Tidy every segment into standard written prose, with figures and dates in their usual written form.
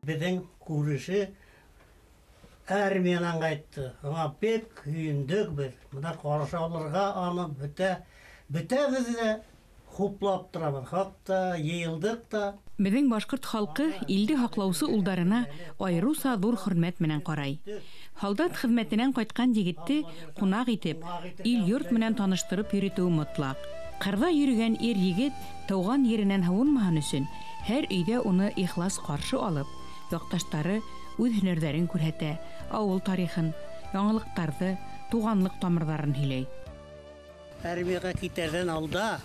Bizden kuruşu armiyadan kayıttı. Ama pek kuyunduk biz. Buna karşı olurga anı büte bizi de хуплап торабыз. Хатта йыйылдык та. Безнең башкорт халкы илде хаклаусы улдарына айруса зур хөрмәт менән карай. Солдат хезмәтеннән кайткан егетте кунак итеп, ил-йорт менән таныштырып йөритү мотлак. Кырда йөргән ир-егет тауган йереннән һавынмаган өчен һәр өйдә уны ихлас каршы алып, якташлары үз һөнәрләрен күрһәтә, авыл тарихын, яңалыктарды, туганлык тамырларын һөйләй. Армияга китәрдән алда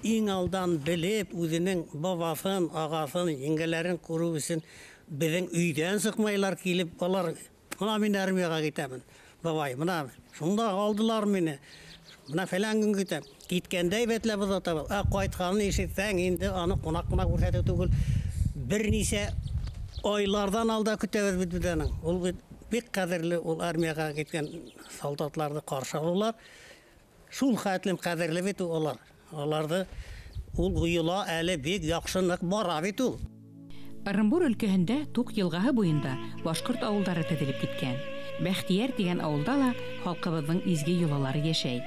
иң алдан белеп, үзенең бабасын, агасын, еңгәләрен күрү өчен безнең өйдән сыкмайлар килеп, алар, "Мына мин армияга китәмен, бабай, мына шунда алдылар мине. Мына фәлән көн китәм." Киткәндә әйбәтләп озатабыз. Кайтканын ишетсәң, инде аны кунак-кунак күрсәтү түгел. Берничә айлардан алда көтәбез бит безнең. Ул бит бик кадерле, ул армияга киткән солдатларны каршы алулар. Шул хәтлем кадерле бит улар. Аларды ул уйла әле бик яхшынык бара бит ул. Ырымбур өлкәһендә Тук елгаһы буенда башкорт авылдары төзелеп киткән. Бәхтияр дигән авылда ла халкыбызның изге йолалары яшәй.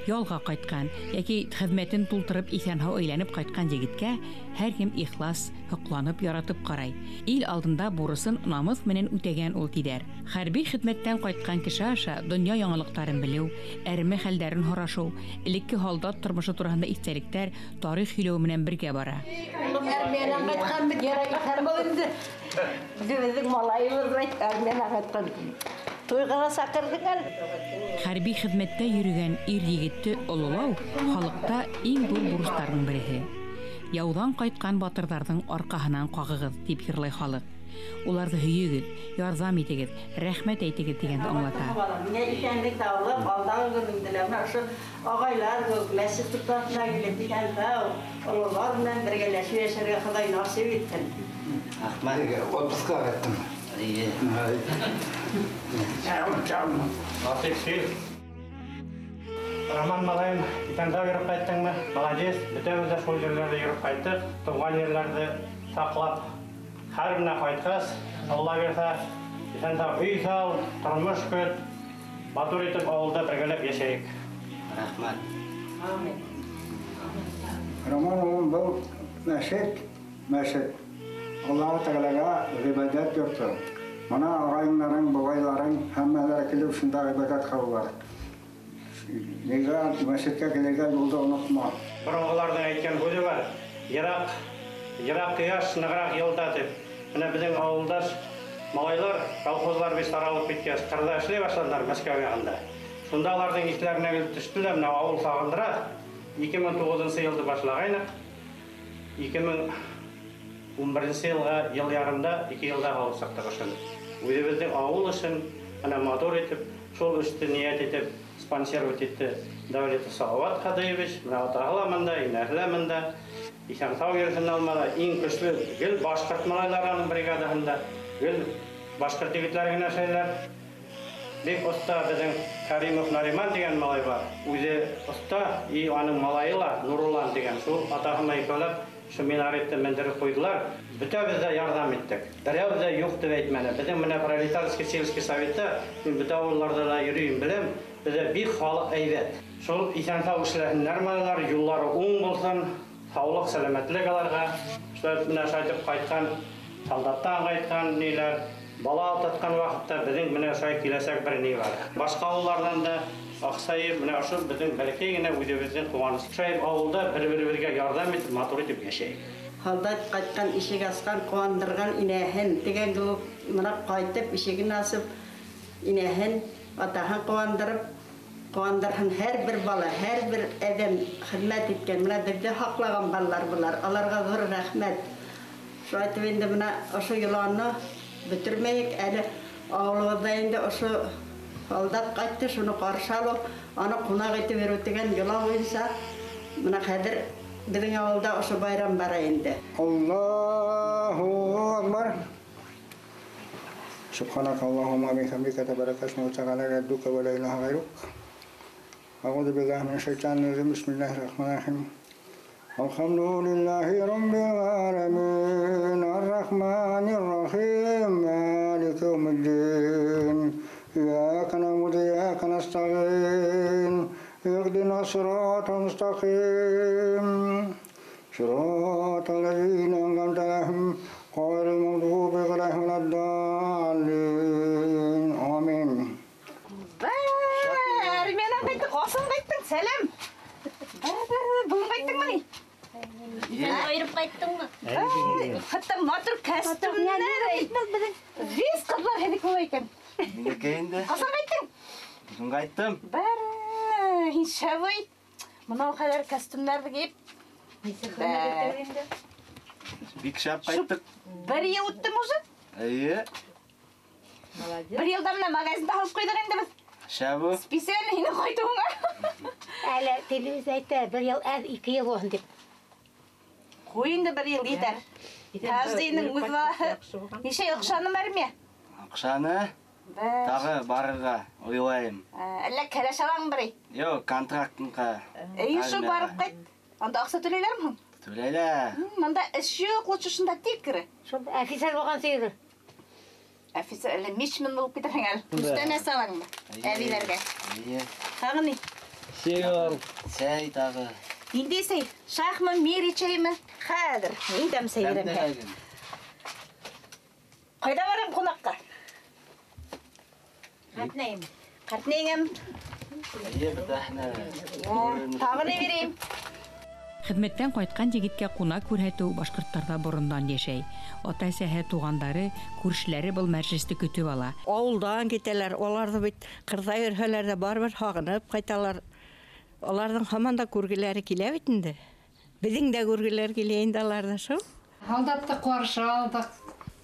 Ялга кайткан яки хезмәтен тултырып исән-һау әйләнеп кайткан егеткә һәркем ихлас, хокланып яратып карай. Ил алдында бурысын намус менән үтәгән ул тидәр. Хәрби хезмәттән кайткан кеше аша дөнья яңалыктарын белү, әрме хәлләрен һорашу, элекке солдат тормышы турында истәлектәр, тарих һөйләү менән бергә бара. Армиянан кайткан бит ярай һәр инде. Безнең малайыбыз армиянан кайткан. Туйга сакырдыгар. Хәрби хезмәттә йөргән ир-егетте олылау халыкта иң зур бурычларның бере. Яудан кайткан батырларның аркаһынан кагыгыз дип йырлый халык. Уларны һөйегез, ярдәм итегез, рәхмәт әйтегез дигәнне аңлата. Менә икәнлек тавлап, алдагы гөрминдәләрне шушы агайлар, мәсҗид тутасына килеп дигән тау, олылар белән бергәләшеп яшәргә Ходай насыйп иткән. Ахмадга отпуска кеттем. Роман Малаев, итәндә йөреп кайттыңмы? Молодец. Бөтенбез дә шул җирләрдә йөреп кайттык. Туган җирләрдә саклап, һәрберне кайткас, Алла бирсә, итәндә уй сал, тормыш көт, матур итеп авылда бергәләп яшәйек. Рәхмәт. Амин. Роман был мәшет. Аллаһу Тәгаләгә гыйбадәт йорты. Мана агайларың, бабайларың һәммәләре килеп шунда гыйбадәт кылалар. Нигә мәшеткә килергә юлда онытма. Борынгыларның әйткән һүзе бар. Ерак кояш ныграк елда дип. Менә безнең авылдаш малайлар, колхозлар бик таралып киткән. Кырда эшләй башладылар Мәскәү ягында. Шунда аларның исләренә килеп төштеләр. Менә авыл сагындыра. 2009 елда башлагайнык. 2011 елга ел ярымда 2 елда авыл сактык өчен. Үзебезнең авыл өчен ана мотор итеп, шул эшне ният итеп спонсировать итте Давлет Салават Хадыевич. Менә атаһламында, инәһләмендә, исән-сау йөрсен алмада иң көчле гел башкорт малайларының бригадаһында, гел башкорт егетләре генә эшләйләр. Бик оста безнең Каримов Нариман дигән малай бар. Үзе оста, и аның малайыла Нуруллан дигән. Шул атаһына икәүләп шу минаретте мендереп куйдылар. Бөтәбез дә ярдәм иттек. Берәү дә юк дип әйтмәде. Безнең менә пролетарский сельский советта мин бөтә авылларда да йөрим беләм. Бездә бик халык әйбәт. Шул исән-сау эшләреннәр малайлар, юллары уң булсын, саулык, сәламәтлек аларга. Шулай менә шайтып кайткан, солдаттан кайткан ниләр, бала таткан вакытта безнең менә шай киләсәк бер ни бар. Башка авыллардан да Аксай менә ошо безнең бәләкәй генә үзебезнең куаныч. Шай авылда бер-берегә ярдәм итеп, матур итеп яшәйек. Солдат кайткан, ишек аскан, куандырган инәһен дигән кебек менә кайтып ишеген асып инәһен атаһын куандырган һәр бер бала, һәр бер адәм хезмәт иткән. Менә бездә хаклаган балалар булар. Аларга зур рәхмәт. Шулай итеп инде менә ошо еланны бетермәйек әле авылыбызда инде ошо солдат кайтты, шуны каршы алып, аны кунак итеп йөрү дигән йола буенча менә хәзер безнең авылда ошо байрам бара инде. Аллаһу акбар. سبحانك اللهم وبحمدك تبارك اسمك وتعالى جدك ولا إله غيرك. أعوذ بالله من الشيطان الرجيم. بسم الله الرحمن الرحيم. الحمد لله رب العالمين الرحمن الرحيم مالك يوم الدين إياك نعبد وإياك نستعين اهدنا الصراط المستقيم صراط الذين أنعمت عليهم غير المغضوب عليهم ولا الضالين آمين. Ermeni kaytık, olsun kayttın, selam. Bugün kayttın mı? Sen ayırıp kayttın mı? Hatta motor kostümler. Biz kızlar hedik olayken. Minekeyinde. Kasan kayttın? Bugün kayttım. Şavoy. Buna o kadar kostümler giyip. Bir kişap kayttık. Bir yıl uttum uzun. İyi. Bir yıldan da magazinde alıp koyduk indi biz. Şabu. Spesiyel yine koyduk ona. Әлі телевизорда bir yıl, 2 yıl oldu dip. Koyun da bir yıl yeter. Tazeyinin uzvahı. Neşe yokşanı var mı? Akşanı tağı barıga oylayayım. Allah keleş alan biri. Yok kontraktınka. İyi şu barıp kayt. Onda aksa töleler mi? Töleyle. Onda iş yok uçuşunda tekiri. Şol ofisar bolgan seyir. Afisa öyle mişmin olup giderken el. Üstüne salan mı? Evilerge. İyi. Tağı ne? Sey tağı. İndiyse şah mı, mir içey mi? Hadır. İndem seyirim he. Kayda varım konakka. Katnayım. Kartneyim. İyi bir dahne. Tağı ne vereyim? Хеҙмәттән ҡайтҡан егеткә ҡунаҡ күрһәтеү башҡорттарҙа борондан йәшәй. Ата-әсәһе, туғандары, күршеләре был мәжлесте көтөп ала. Ауылдан китәләр, оларҙы бит ҡырҙа йөрһәләр ҙә барыбер һағынып ҡайталар. Аларҙың һаман да күргеләре килә бит инде. Беҙҙең дә күргеләр килә инде аларҙа шул. Һалдатты ҡаршы алдыҡ,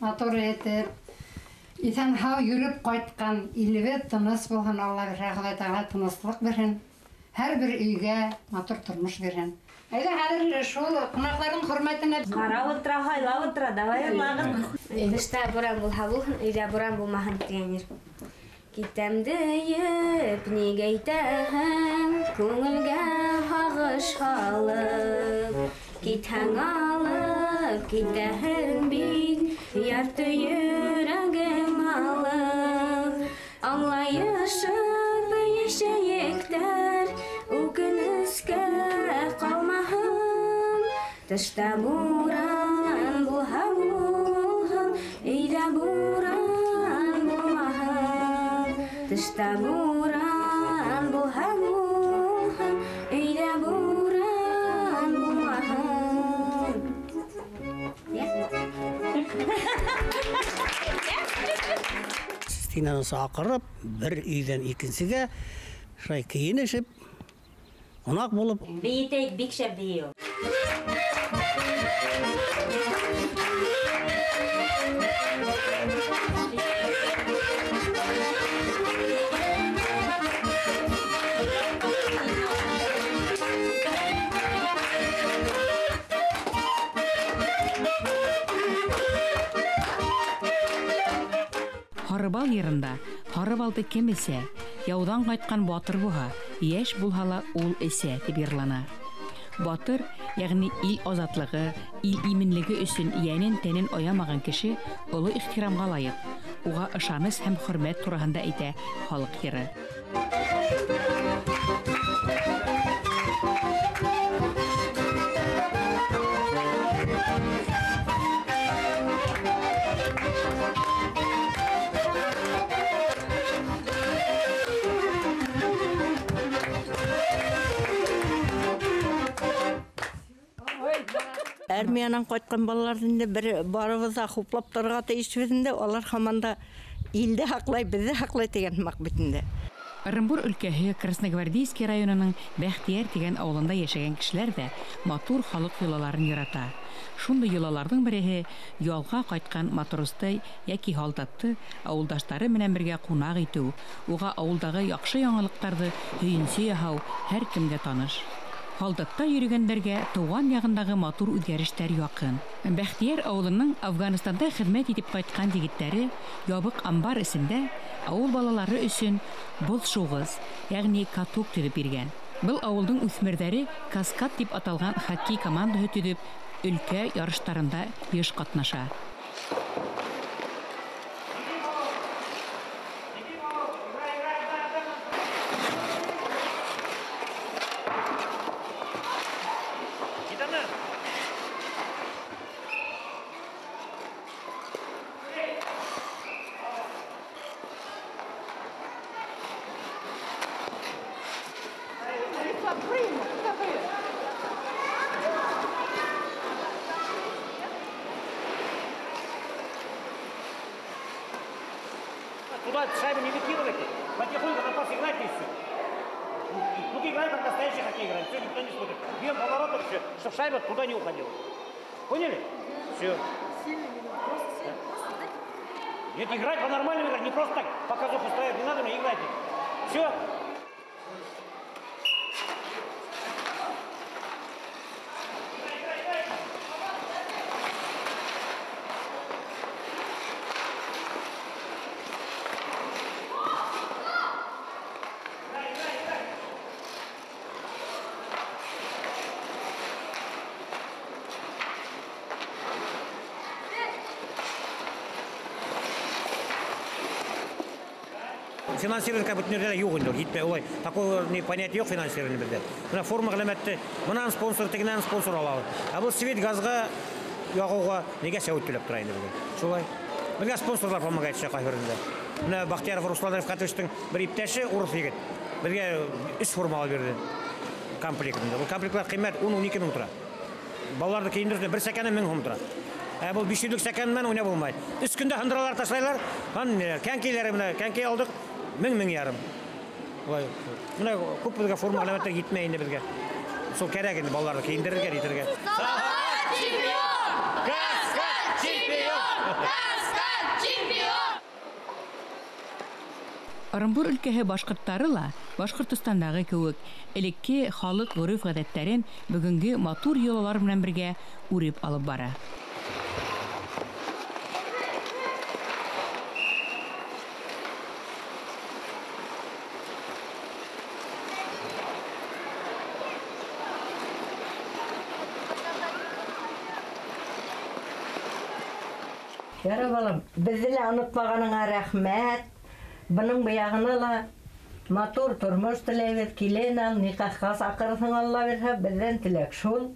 матур итеп. Иҫән һау йөрөп ҡайтҡан илебеҙ тыныс булһын, Алла бирһә, Хоҙай Тәғәлә тыныслыҡ бирһен. Һәр бер өйгә матур тормош бирһен. Әйҙә хәҙер шул ҡунаҡларҙың хөрмәтенә Ҡара ултыра, һайлап ултыра, давай ырлагын. Тышта буран булһа булһын, өйҙә буран булмаһын тигән ер. Китәмде йөп, нигә итәһең, күңелгә һағыш һалып. Китһәң алып, китәһең бит, ярты йөрәгең алып. Аңлайышыҙлы йәшәйектәр, үкенескә ҡалмаһын. Тышта буран булһа булһын, өйҙә буран булмаһын. Тышта буран булһа булһын, өйҙә буран булмаһын. Стенаны сақырып, бір үйден екіншіге шай киінішіп, қонақ болып. Бейітейік бик шәп дейі. Һарыбал йырында һарыбалды кем эсә, яуҙан ҡайтҡан батыр буһа, йәш булһа ла ул эсә тип йырлана. Батыр, ягъни ил азатлығы, ил именлеге өсөн йәнен тәнен аямаған кеше олы ихтирамға лайыҡ. Уға ышаныс һәм хөрмәт тураһында әйтә халыҡ йыры. Армиянан ҡайтҡан балаларҙың да бер барыбыҙ ҙа хуплап торорға тейешбеҙ инде. Алар һаман да илде һаҡлай, беҙҙе һаҡлай тигән һымаҡ бит инде. Ырымбур өлкәһе Красногвардейский районының Бәхтияр тигән ауылында йәшәгән кешеләр дә матур халыҡ йолаларын ярата. Шундай йолаларҙың береһе ялға ҡайтҡан матросты йәки һалдатты ауылдаштары менән бергә ҡунаҡ итеү, уға ауылдағы яҡшы яңылыҡтарҙы һөйөнсө яһау һәр кемгә таныш. Һалдатта йөрөгәндәргә тыуған яғындағы матур үҙгәрештәр яҡын. Бәхтияр ауылының Афганистанда хеҙмәт итеп ҡайтҡан егеттәре ябыҡ амбар эсендә ауыл балалары өсөн боҙ шуғыс, йәғни каток төҙөп биргән. Был ауылдың үсмерҙәре «Каскад» дип аталған хоккей командаһы төҙөп, өлкә ярыштарында йыш ҡатнаша. Туда шайбу не выкидывайте, потихоньку на пас играйте и все. Ну, играй, как настоящий хоккей играет, все, никто не смотрит. Бьем поворотом все, чтобы шайба туда не уходила. Поняли? Все. Нет, играть по-нормальному играть, не просто так показуху ставить, не надо, но играйте. Все. Финансирование как будто нельзя юг инде, гитпе олай. Такого понятия yok финансирование бездә. Менә форма гыйләмәтте, монан спонсор, тегеннән спонсор алалар. Ә бу свет газга ягуга нигә сәүт түләп тора инде бүген. Шулай. Безгә спонсорлар помогает шуңа кайберендә. Менә Бахтияров Руслан Рифкатовичтың бер иптәше урыс егет. Безгә 3 форма алып бирде. Комплектында. Бу комплектлар кыйммәт 10-12 мең тора. Балаларды киендирде 1 сәкәне 1000 сум тора. Ә бу 500 сәкәннән уйнап булмайды. 3 көндә хындыралар ташлайлар. Хан кәнкиләре менә кәнки алдык. 1000 ярым. Олай. Менә күп безгә форма гыйләмәттә җитмәй инде безгә. Сол кирәк инде балаларны киендерергә, итәргә. Каскад чемпион! Каскад чемпион! Каскад чемпион! Орынбур өлкәһе башкорттары ла Башкортостандагы кеүек элекке халык гореф-гадәттәрен бүгенге матур йолалар белән бергә үреп алып бара. Яра балам, безне онытмаганыңа рәхмәт. Буның буягына ла матур тормыш теләгез, килен ал, никахка сакырсың Алла бирһә, бездән теләк шул.